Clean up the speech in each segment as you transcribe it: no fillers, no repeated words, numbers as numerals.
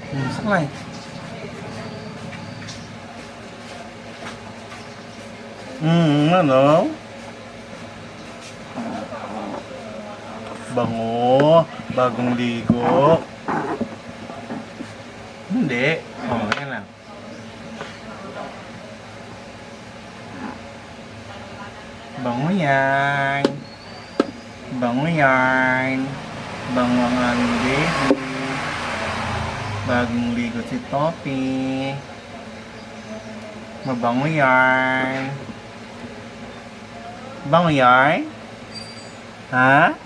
Saklay. Ano? Bango. Bagong ligo. Hindi. Oh, yan lang. Bango yan. Bango yan. Bango ang aming baby. Bagong ligo si Topi. Mabango yan. Bango yan? Ha?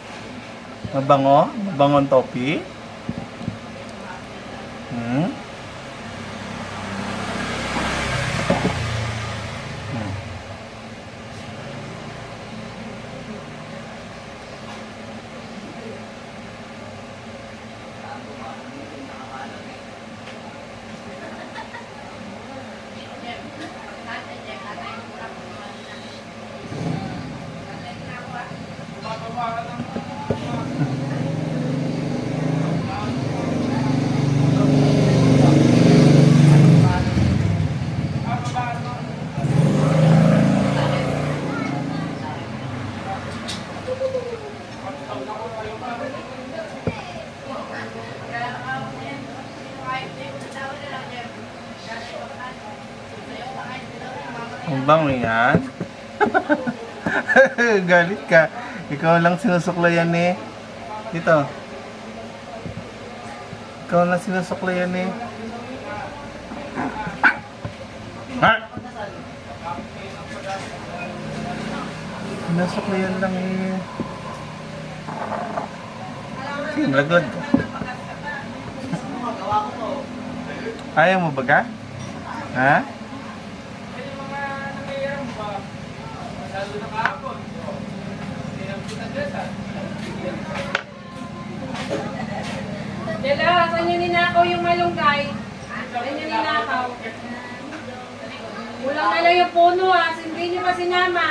Mabango? Mabango ang Topi? Hmm? Ang bango yan. Galit ka. Ikaw lang sinusuklayan eh. Dito. Ikaw lang sinusuklayan eh. Ha? Sinusuklayan lang eh. Sige, malagod ka. Ayaw mo ba ka? Ha? Dela, saan nyo ninakaw yung malunggay? Saan nyo ninakaw? Kulang na lang yung puno ha, hindi nyo pa sinama.